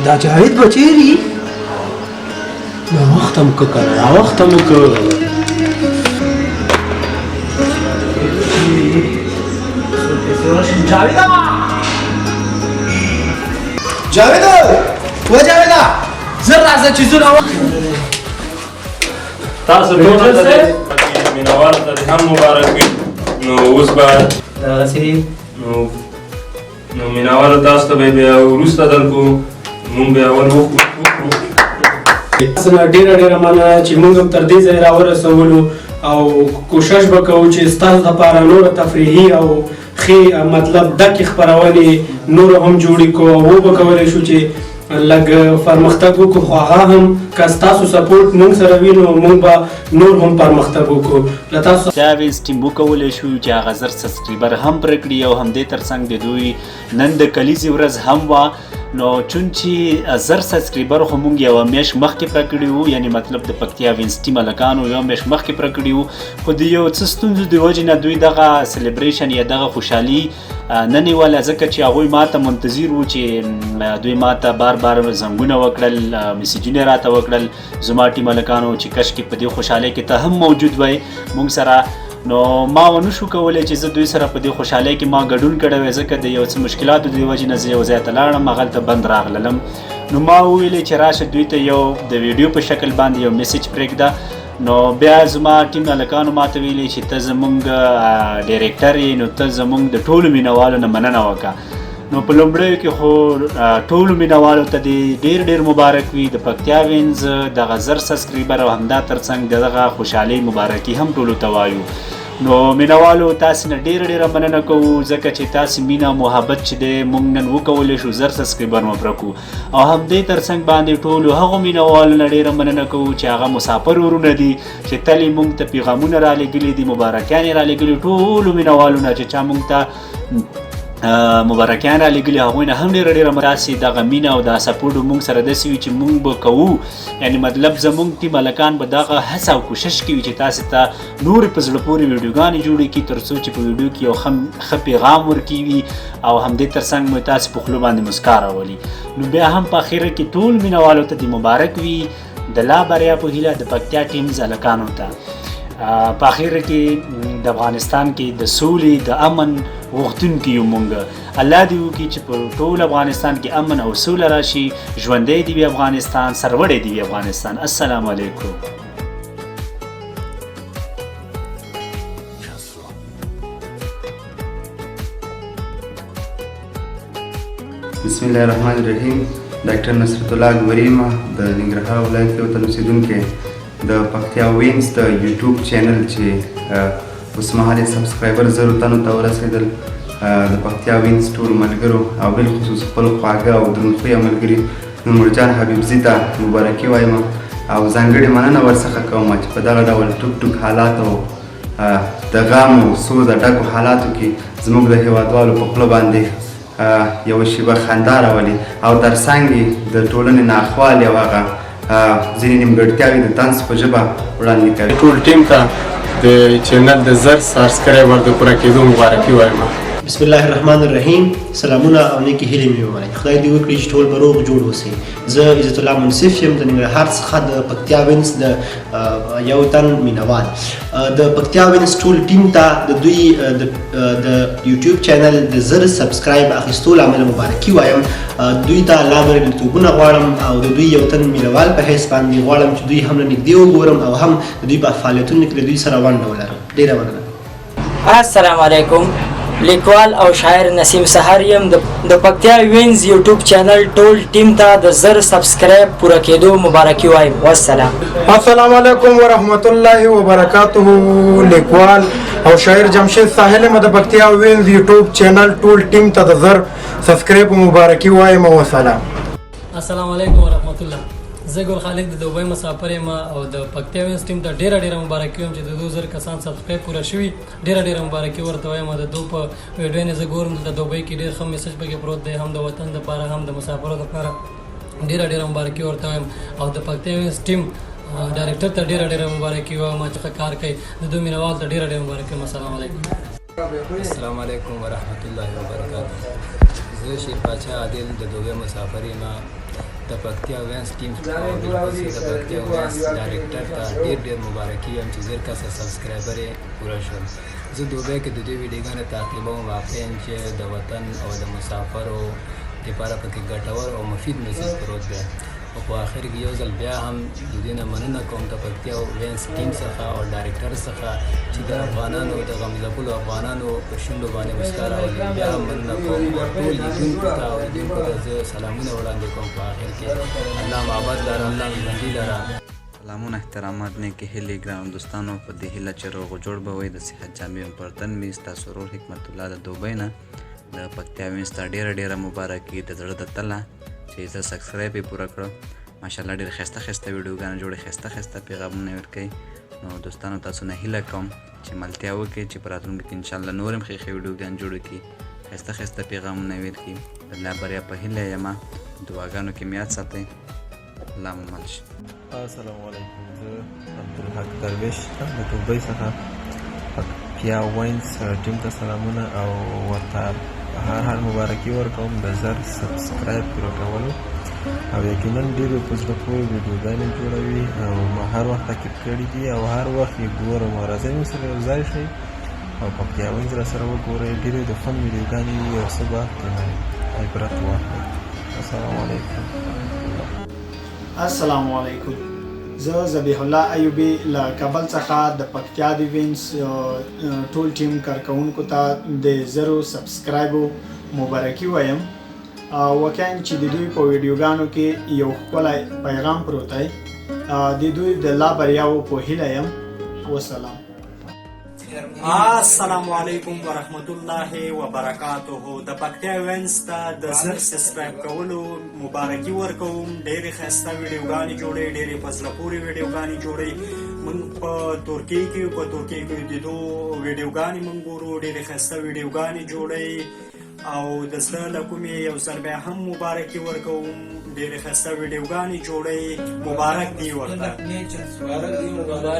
دا جاوید بچیری راوختم که کنه راوختم که جاویدا جاویدا و جاویدا زر راځه چې زونه تاسو ټول ته مینوال ته هم مبارک وي نو اوس به نو مینوال تاسو ته به بیا وروسته درکو مونږ به اول وکړو څنګه ډېره مننه چې موږ تر دې ځای راورسولو او کوشش به کوو چې ستاسو دپاره نوره تفریحي او ښې مطلب ډکې خپرونې نور هم جوړې کړو او وبه کولی شو چې لږ پرمختګ وکړو خو هغه هم که ستاسو سپورټ موږ سره وي نو موږ به نور هم پرمختګ وکړو له تاسو جاویز ټیم وکولی شو چې هغه زر سبسکرایبر هم پوره کړي او همدې ترڅنګ د دوی نن د کلیزې ورځ هم وه نو چون چې زر سبسکرایبر خو موږ یوه میاشت مخکې پوره کړي وو یعنې مطلب د پکتیا وینز ټیم هلکانو یوه میاشت مخکې پوره کړي وو خو د یو څه ستونزو د وجې نه دوی دغه سلیبریشن یا دغه خوشحالي نه نیوله ځکه چې هغوی ماته منتظر وو چې دوی ماته بار بار زنګونه وکړل میسیجونه راته وکړل زما ټیم هلکانو چې کشکې په دې خوشحالۍ کې ته هم موجود وی موږ سره نو ما ونه شو کولی چې زه دوی سره په دې خوشحالۍ کې ما ګډون کړی وی ځکه د یو څه مشکلاتو د وجې نه زه یو ځای ته لاړم هغلته بند راغللم نو ما وویلې چې راشه دوی ته یو د ویډیو په شکل باندې یو میسیج پرېږده نو بیا زما ټیم هلکانو ماته ویلې چې ته زموږ ډایرکټر یې نو ته زموږ د ټولو مینهوالو نه مننه وکړه نو په لومړیو کې خو ټولو مینهوالو ته دې ډېر مبارک وي د پکتیا وینز دغه زر سبسکرایبر او همدا ترڅنګ دغه خوشحالۍ مبارکي هم ټولو ته وایو نو مینهوالو تاسې نه ډېره مننه کوو ځکه چې تاسې مینه محبت چې دی موږ نن وکولی شو زر سبسکرایبر مو پوره کړو او همدې ترڅنګ باندې ټولو هغو مینهوالو نه ډېره مننه کوو چې هغه مسافر ورونه دي چې تل یې موږ ته پیغامونه رالیږلي دي مبارکیانې رالیږلي ټولو مینهوالو نه چې چا موږ ته مبارکیان رالیږلي هغوی نه هم ډېره مراسي دغه مینه او دا سپورټ موږ سره داسې وي چې موږ به کوو یعنې مطلب زموږ ټیم هلکان به دغه هڅه او کوشش کوي چې تاسې ته نورې په زړه پورې ویډیوګانې جوړې کړي تر څو چې په ویډیو کې یو ښه پیغام ورکوي او همدې ترڅنګ مو تاسې په خولو باندې مسکا راولي نو بیا هم په اخره کې ټول مینهوالو ته دې مبارک وي د لا بریا په هیله د پکتیا ټیمز هلکانو ته په اخر کې د افغانستان کې د سولې د امن غوښتونکي یو مونږ الله دې وکړي چې په ټول افغانستان کې امن او سوله راشي ژوندی دې وي افغانستان سرلوړی دې وي افغانستان السلام علیکم بسم الله الرحمن الرحیم ډاکټر نصرت الله ګوري ما د ننګرهار ولایت کې وطن اوسېدونکی د پکتیا وینز د یوټیوب چینل چې اوس مهال یې سبسکرایبر 1000 تنو ته ورسېدل د پکتیا وینز ټولو ملګرو او بالخصوص خپل خواږه او درنخویه ملګري نورجان حبیبزي ته مبارکي وایم او ځانګړې مننه ورڅخه کوم چې په دغه ډول ټوک حالات او د غم او سوزه ډکو حالاتو کې زموږ د هېوادوالو په خوله باندې یوه شیبه خندا راولي او ترڅنګ د ټولنې ناخوالې او هغه ځینې نیمګړتیاوې د طنز په ژبه وړاندې کوي ټول ټیم ته د چینل د زر سبسکرایبر د پوره کېدو مبارکي وایم بسم الله الرحمن الرحیم سلامونه او نیکې هیلې مې ومنئ خدای دې وکړي چې ټول به روغ جوړ اوسئ زه عزت الله منصف یم د ننګرهار څخه د پکتیا وینز د یو تن مینهوال د پکتیا وینز ټول ټیم ته د دوی د یوټیوب چینل د زر سبسکرایب اخیستو له امله مبارکي وایم دوی ته الله بریالیتوبونه غواړم او د دوی یو تن مینهوال په حیث باندې غواړم چې دوی هم له نږدې وګورم او هم د دوی په فعالیتونو کې له دوی سره ونډه ولرم ډېره مننه السلام علیکم لیکوال او شاعر نسیم سحر یم د پکتیا وینز یوټیوب چینل ټول ټیم ته د زر سبسکرایب پوره کېدو مبارکي وایم والسلام السلام علیکم ورحمت الله وبرکاته لیکوال او شاعر جمشید ساحل یم د پکتیا وینز یوټیوب چینل ټول ټیم ته د زر سبسکرایب مبارکي وایم والسلام السلام علیکم ورحمت الله زه ګل خالد د دوبۍ مسافر یم او د پکتیا وینز ټیم ته ډېره مبارکي وایم چې د 2000 کسان سبسکرایب پوره شوي ډېره مبارکي ورته وایم د دو په ویډیو نه زه ګورم د دوبۍ کې ډېر ښه میسج پکې پروت دی هم د وطن دپاره هم د مسافرو دپاره ډېره مبارکي ورته وایم او د پکتیا وینز ټیم ډایرکټر ته ډېره مبارکي وایم چې ښه کار کوي د دوی مینهوال ته ډېره مبارکي وایم السلام علیکم السلام علیکم ورحمت الله وبرکاته زه شیر پاچا عادل د دوبۍ مسافر یم د پکتیا وینس ټیم او د پکتیا وینس ډایرکټر ته ډېر مبارکي وایم چې زر کسه سبسکرایبر یې پوره شول. زه دوبۍ کې د دوی ویډیوګانې تعقیبوم، واقعا چې د وطن او د مسافرو لپاره پکې ګټور او مفید میسج پروت دی. او په آخر کې یو ځل بیا هم د دوی نه مننه کوم د پکتیا وینس ټیم څخه او ډایرکټر څخه چې د افغانانو د غمځپلو افغانانو په شونډو باندې مسکا راولي. بیا هم مننه کوم ټول لیدونکو ته او لیدونکو ته زه سلامونه وړاندې کوم. په آخر کې الله محبت لره، الله ژوندي لره. سلامونه، احترامات، نیکې هیلې ګرانو دوستانو. په دې هیله چې روغ جوړ به وئ. د صحت جامې پر تن مې ستاسو ورور حکمت الله د دوبۍ نه د پکتیا وینس ته ډېره مبارکي د زړه د تله چې زه سبسکرایب یې پوره کړو. ماشاءالله ډېر ښایسته ویډیوګانې جوړې، ښایسته پیغامونه یې ورکوي. نو دوستانو تاسو نه هیله کوم چې ملتیا وکړئ چې په راتلونکي کې انشاءالله نور هم ښې ویډیوګانې جوړې کړي، ښایسته پیغامونه یې ورکړي. د الله بریا په هیله یم. دعاګانو کې مې یاد ساتئ. الله مو مل شي. السلام علیکم، زه عبدالحق درویش د دوبۍ څخه پکتیا وینس ټیم ته سلامونه او ورته هر مبارکي ورکوم د زر سبسکرایب پوره کولو. او یقینا ډېرې په زړه پورې ویډیوګانې جوړوي او ما هر وخت تعقیب کړي دي او هر وخت یې ګورم. او راځئ موږ سره یوځای شئ او پکتیا وینس راسره وګورئ. ډېرې د خوند ویډیوګانې وي او څه به ترې عبرت واخلئ. السلام علیکم. السلام علیکم، زه ذبیح الله ایوبی له کابل څخه د پکتیا د وینس ټول ټیم کارکونکو ته د زرو سبسکرایبو مبارکي وایم. واقعا چې د دوی په ویډیوګانو کې یو ښکلی پیغام پروت دی. د دوی د لا بریاو په هیله یم. وسلام. السلام علیکم ورحمت الله وبرکاته. د پکتیا وینس ته د زر سبسکرایب کولو مبارکي ورکوم. ډېرې ښایسته ویډیوګانې جوړې، ډېرې په زړه پورې ویډیوګانې جوړې. موږ په ترکیې کې د دو ویډیوګانې موږ ګورو، ډېرې ښایسته ویډیوګانې جوړې او د زړه له کومې یو ځل بیا هم مبارکي ورکوم. ډېرې ښایسته ویډیوګانې جوړې، مبارک دی ورته.